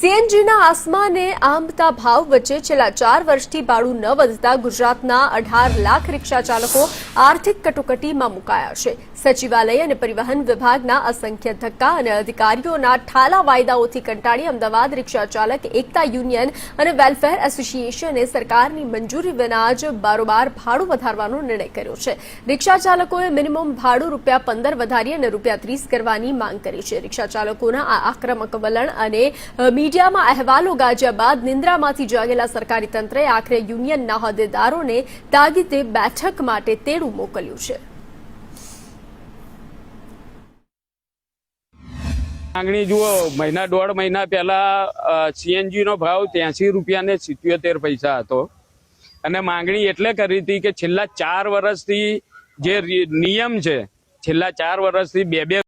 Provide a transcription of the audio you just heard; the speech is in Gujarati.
સીએનજીના આસમાને આંબતા ભાવ વચ્ચે છેલ્લા 4 વર્ષથી ભાડું ન વધતા ગુજરાતના 18 લાખ રિક્ષા ચાલકો આર્થિક કટોકટીમાં મુકાયા છે। સચિવાલય અને પરિવહન વિભાગના અસંખ્ય ધક્કા અને અધિકારીઓના ઠાલા વાયદાઓથી કંટાળી અમદાવાદ રિક્ષા ચાલક એકતા યુનિયન અને વેલફેર એસોસિએશને સરકારની મંજૂરી વિના જ બારોબાર ભાડું વધારવાનો નિર્ણય કર્યો છે। રિક્ષા ચાલકોએ મિનિમમ ભાડું ₹15 વધારી અને ₹30 કરવાની માંગ કરી છે। રિક્ષા ચાલકોના આ આક્રમક વલણ અને મીડિયામાં અહેવાલો ગાજ્યા બાદ નિંદ્રામાંથી જાગેલા સરકારી તંત્રએ આખરે યુનિયનના હોદ્દેદારોને તાકીદે બેઠક માટે તેડું મોકલ્યું છે। માંગણી જુઓ, દોઢ મહિના પહેલા સીએનજી નો ભાવ 83 રૂપિયા ને 77 પૈસા હતો અને માંગણી એટલે કરી હતી કે છેલ્લા 4 વર્ષથી જે નિયમ છે, છેલ્લા 4 વર્ષથી 2